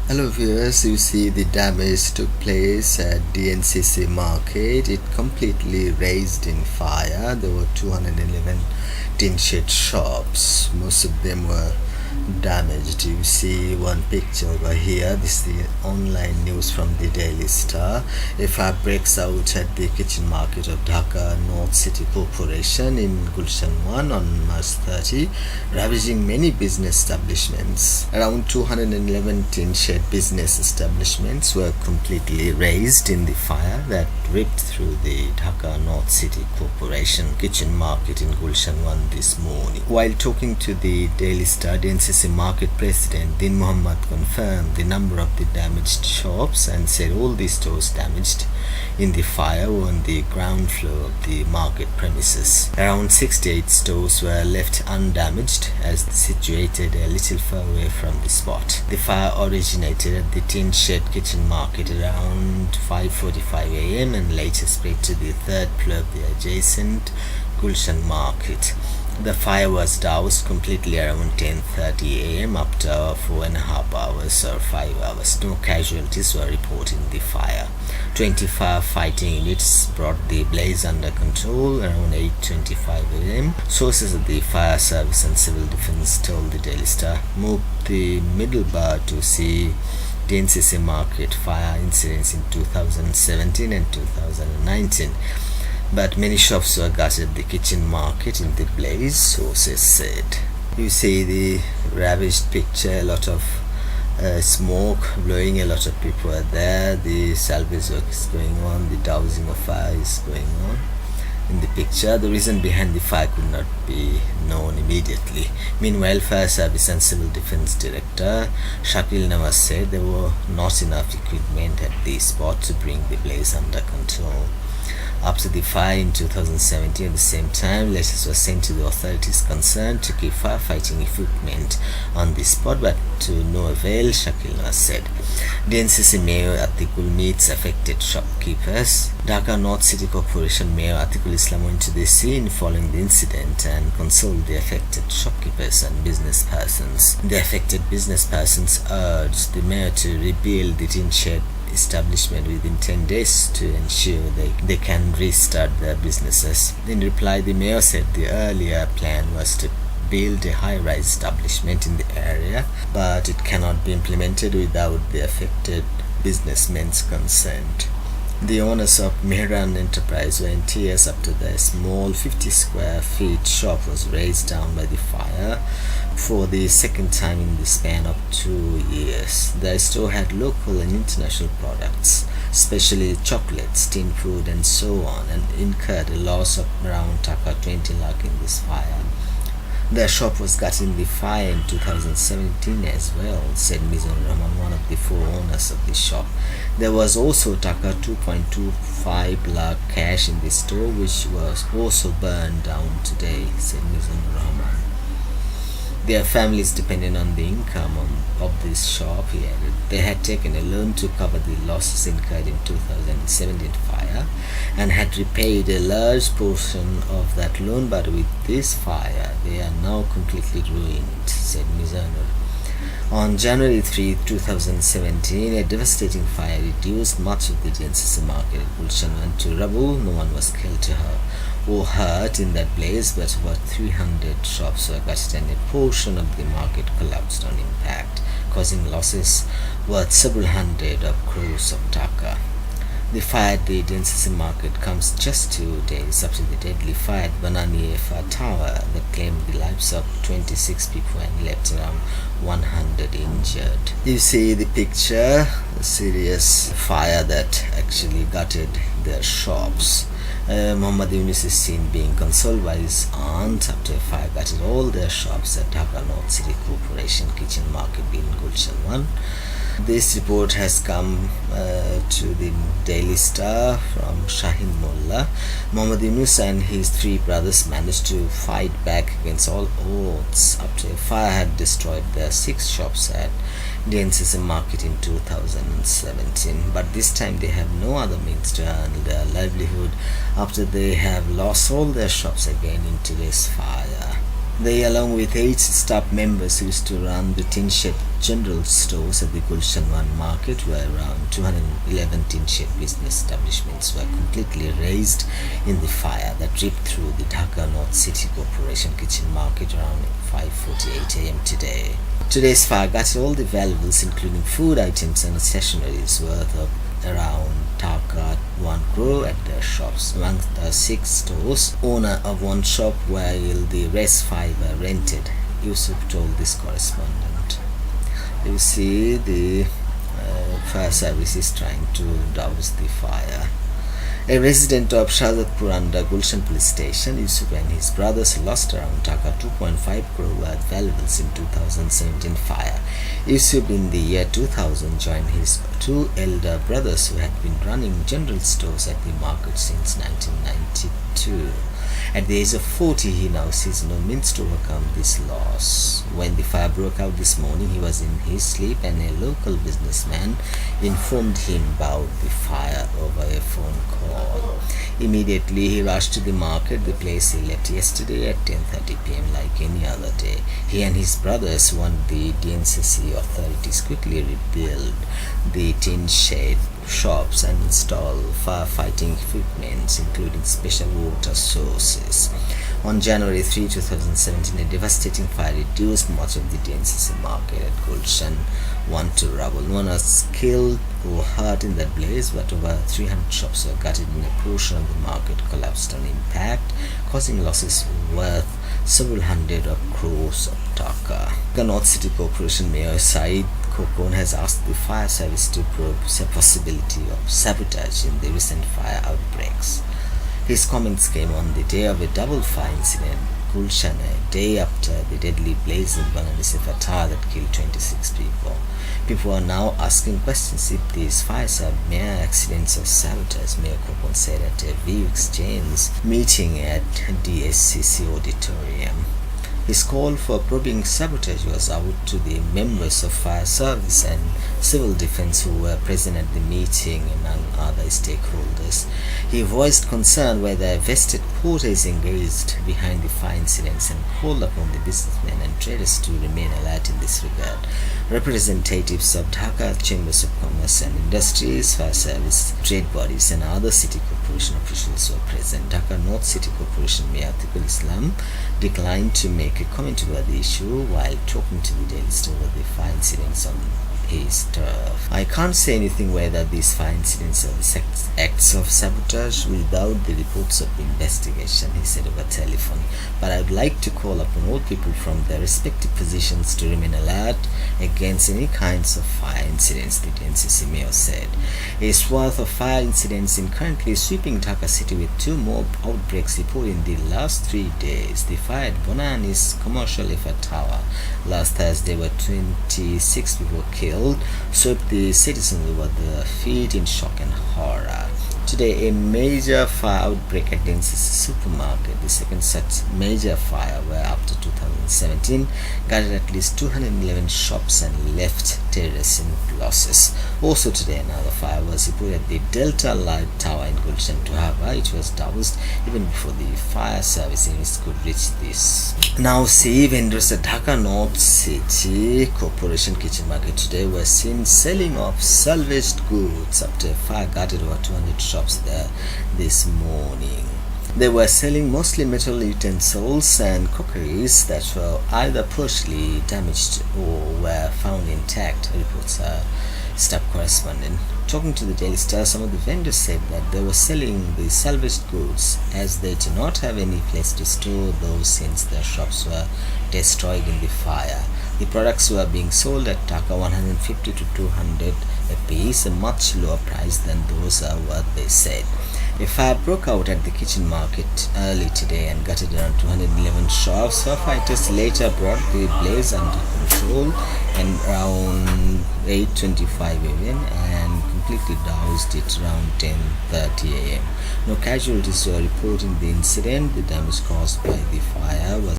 Hello viewers, you see the damage took place at DNCC market. It completely razed in fire. There were 211 tin shed shops. Most of them were damaged. You see one picture over here. This is the online news from the Daily Star. A fire breaks out at the kitchen market of Dhaka North City Corporation in Gulshan 1 on March 30, ravaging many business establishments. Around 211 tin shed business establishments were completely razed in the fire that ripped through the Dhaka North City Corporation kitchen market in Gulshan 1 this morning. While talking to the Daily Star, DNCC market President Din Mohammad confirmed the number of the damaged shops and said all the stores damaged in the fire were on the ground floor of the market premises. Around 68 stores were left undamaged as situated a little far away from the spot. The fire originated at the tin shed kitchen market around 5:45 a.m. and later spread to the third floor of the adjacent Gulshan market. The fire was doused completely around 10:30 a.m. after 4.5 hours or 5 hours. No casualties were reported in the fire. 20 firefighting units brought the blaze under control around 8:25 a.m. Sources of the fire service and civil defense told the Daily Star moved the middle bar to see DNCC market fire incidents in 2017 and 2019. But many shops were gutted at the kitchen market in the blaze, sources said. You see the ravaged picture, a lot of smoke blowing, a lot of people are there, the salvage work is going on, the dousing of fire is going on. In the picture, the reason behind the fire could not be known immediately. Meanwhile, Fire Service and Civil Defense Director Shakil Nawaz said there were not enough equipment at the spot to bring the blaze under control. After the fire in 2017, at the same time, letters were sent to the authorities concerned to keep firefighting equipment on the spot, but to no avail, Shakil Nawaz said. DNCC Mayor Atikul meets affected shopkeepers. Dhaka North City Corporation Mayor Atikul Islam went to the scene following the incident and consoled the affected shopkeepers and business persons. The affected business persons urged the mayor to rebuild the tin shed establishment within 10 days to ensure they can restart their businesses. In reply, the mayor said the earlier plan was to build a high-rise establishment in the area, but it cannot be implemented without the affected businessmen's consent. The owners of Mehran Enterprise were in tears after their small 50 square feet shop was razed down by the fire for the second time in the span of 2 years. Their store had local and international products, especially chocolates, tin food and so on, and incurred a loss of around Taka 20 lakh in this fire. Their shop was gutted in the fire in 2017 as well, said Mizanur Rahman, one of the 4 owners of the shop. There was also Taka 2.25 lakh cash in the store, which was also burned down today, said Mizanur Rahman. Their families depended on the income of this shop, he added. They had taken a loan to cover the losses incurred in 2017 fire and had repaid a large portion of that loan, but with this fire they are now completely ruined, said Mizanur. On January 3, 2017, a devastating fire reduced much of the DNCC market at Gulshan to rubble. No one was killed or hurt in that blaze, but about 300 shops were gutted and a portion of the market collapsed on impact, causing losses worth several hundred of crores of Taka. The fire at the DNCC market comes just 2 days after the deadly fire at Banani Efa Tower that claimed the lives of 26 people and left around 100 injured. You see the picture, a serious fire that actually gutted their shops. Muhammad Yunus is seen being consoled by his aunt after a fire gutted all their shops at Dhaka North City Corporation kitchen market in Gulshan 1. This report has come to the Daily Star from Shahin Mullah. Muhammad Yunus and his 3 brothers managed to fight back against all odds after a fire had destroyed their 6 shops at DNCC market in 2017. But this time they have no other means to earn their livelihood after they have lost all their shops again in today's fire. They, along with 8 staff members, used to run the tin shed general stores at the Gulshan One market, where around 211 tin shed business establishments were completely razed in the fire that ripped through the Dhaka North City Corporation kitchen market around 5:48 a.m. today. Today's fire gutted all the valuables, including food items and stationeries, worth of around Dhaka 1 crore at their shops. Among the 6 stores, owner of one shop while the rest 5 were rented. Yusuf told this correspondent. You see, the fire service is trying to douse the fire. A resident of Shahzadpur under Gulshan Police Station, Yusuf and his brothers lost around Dhaka 2.5 crore worth valuables in 2017 fire. Yusuf in the year 2000 joined his 2 elder brothers who had been running general stores at the market since 1992. At the age of 40, he now sees no means to overcome this loss. When the fire broke out this morning, he was in his sleep and a local businessman informed him about the fire over a phone call. Immediately, he rushed to the market, the place he left yesterday at 10:30 p.m. like any other day. He and his brothers want the DNCC authorities quickly rebuild the tin shed shops and install firefighting equipment, including special water sources. On January 3, 2017, a devastating fire reduced much of the DNCC market at Gulshan One to rubble. No one was killed or hurt in that blaze, but over 300 shops were gutted and a portion of the market collapsed on impact, causing losses worth several hundred of crores of Dhaka. Dhaka North City Corporation Mayor Saeed Khokon has asked the fire service to probe the possibility of sabotage in the recent fire outbreaks. His comments came on the day of a double fire incident, Gulshan, a day after the deadly blaze in Bangalore tower that killed 26 people. People are now asking questions if these fires are mere accidents or sabotage, Mayor Khokon said at a view exchange meeting at DNCC auditorium. His call for probing sabotage was out to the members of fire service and civil defense who were present at the meeting, among other stakeholders. He voiced concern whether a vested porter is engaged behind the fire incidents and called upon the businessmen and traders to remain alert in this regard. Representatives of Dhaka Chambers of Commerce and Industries, fire service, trade bodies and other city corporation officials were present. Dhaka North City Corporation Mayor Atikul Islam declined to make a comment about the issue while talking to the Daily Star over the fire incidents on his turf. I can't say anything whether these fire incidents are the acts of sabotage without the reports of investigation, he said over telephone. But I would like to call upon all people from their respective positions to remain alert against any kinds of fire incidents, the DNCC mayor said. A swath of fire incidents is currently sweeping Dhaka city with 2 more outbreaks reported in the last 3 days. The fire at Bonani's commercial effort tower last Thursday were 26 people killed, swept the citizens over their feet in shock and horror. Today, a major fire outbreak at DNCC supermarket, the second such major fire, where after 2017 gutted at least 211 shops and left terracing losses. Also today, another fire was reported at the Delta Light Tower in Gulshan. However, it was doused even before the fire service units could reach this. Now, see, vendors at Dhaka North City Corporation kitchen market today were seen selling off salvaged goods after a fire gutted over 200 shops there this morning. They were selling mostly metal utensils and crockeries that were either partially damaged or were found intact, reports a staff correspondent. Talking to the Daily Star, some of the vendors said that they were selling the salvaged goods as they do not have any place to store those since their shops were destroyed in the fire. The products were being sold at Dhaka 150 to 200 a piece, a much lower price than those are worth, they said. A fire broke out at the kitchen market early today and gutted around 211 shops. Firefighters later brought the blaze under control and around 8:25 a.m. and completely doused it around 10:30 a.m. No casualties were reported in the incident. The damage caused by the fire was